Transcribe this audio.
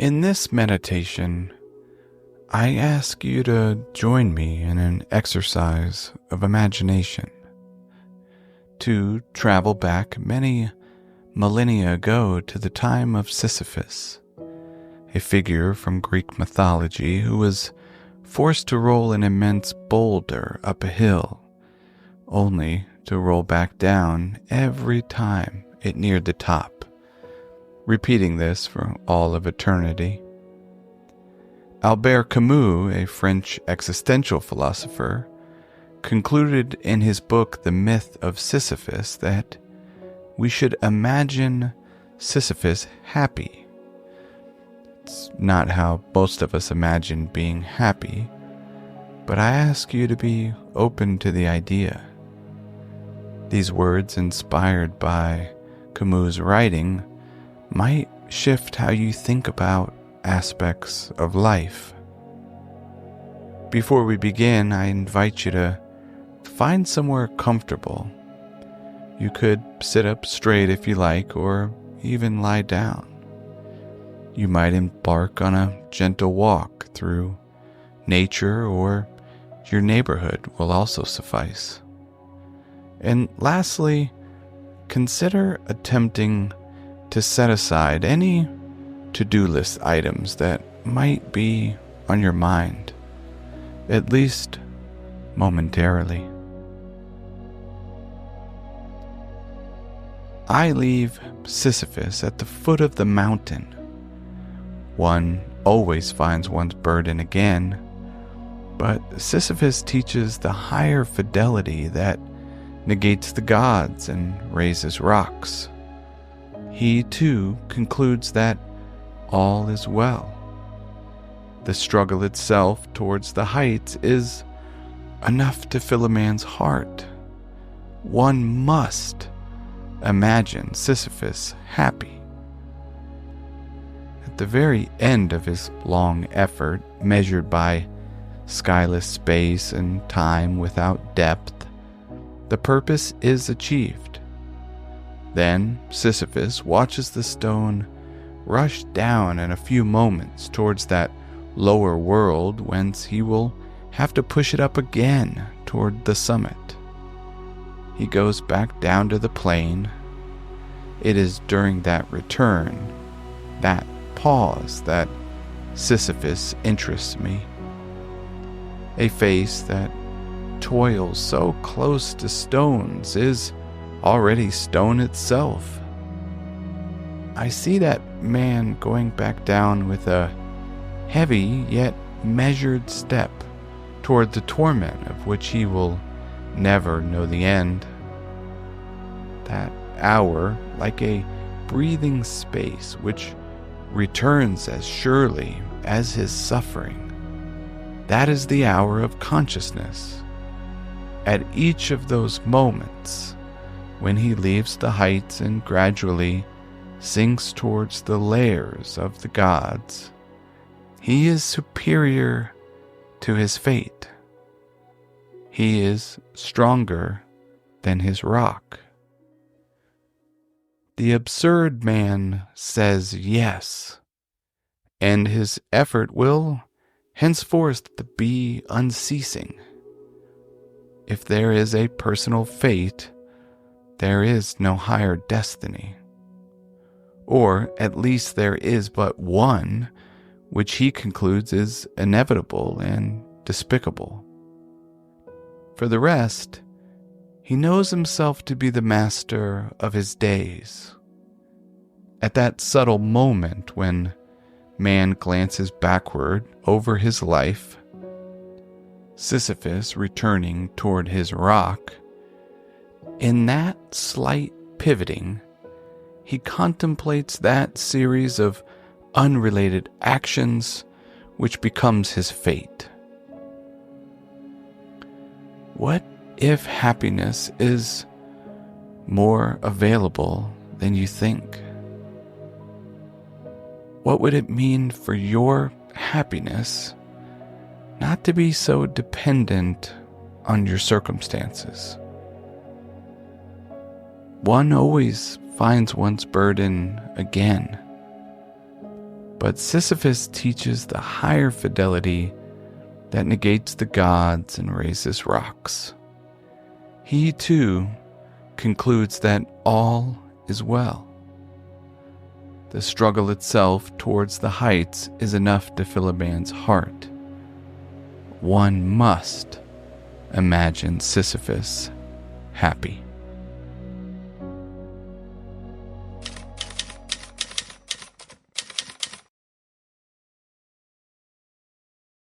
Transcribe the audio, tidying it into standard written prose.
In this meditation, I ask you to join me in an exercise of imagination, to travel back many millennia ago to the time of Sisyphus, a figure from Greek mythology who was forced to roll an immense boulder up a hill, only to roll back down every time it neared the top, repeating this for all of eternity. Albert Camus, a French existential philosopher, concluded in his book The Myth of Sisyphus that we should imagine Sisyphus happy. It's not how most of us imagine being happy, but I ask you to be open to the idea. These words, inspired by Camus' writing, might shift how you think about aspects of life. Before we begin, I invite you to find somewhere comfortable. You could sit up straight if you like, or even lie down. You might embark on a gentle walk through nature, or your neighborhood will also suffice. And lastly, consider attempting to set aside any to-do list items that might be on your mind, at least momentarily. I leave Sisyphus at the foot of the mountain. One always finds one's burden again, but Sisyphus teaches the higher fidelity that negates the gods and raises rocks. He, too, concludes that all is well. The struggle itself towards the heights is enough to fill a man's heart. One must imagine Sisyphus happy. At the very end of his long effort, measured by skyless space and time without depth, the purpose is achieved. Then Sisyphus watches the stone rush down in a few moments towards that lower world, whence he will have to push it up again toward the summit. He goes back down to the plain. It is during that return, that pause, that Sisyphus interests me. A face that toils so close to stones is already stone itself. I see that man going back down with a heavy yet measured step toward the torment of which he will never know the end. That hour, like a breathing space which returns as surely as his suffering, that is the hour of consciousness. At each of those moments, when he leaves the heights and gradually sinks towards the lairs of the gods, he is superior to his fate. He is stronger than his rock. The absurd man says yes, and his effort will henceforth be unceasing. If there is a personal fate, there is no higher destiny. Or at least there is but one, which he concludes is inevitable and despicable. For the rest, he knows himself to be the master of his days. At that subtle moment when man glances backward over his life, Sisyphus returning toward his rock, in that slight pivoting, he contemplates that series of unrelated actions which becomes his fate. What if happiness is more available than you think? What would it mean for your happiness not to be so dependent on your circumstances? One always finds one's burden again. But Sisyphus teaches the higher fidelity that negates the gods and raises rocks. He, too, concludes that all is well. The struggle itself towards the heights is enough to fill a man's heart. One must imagine Sisyphus happy.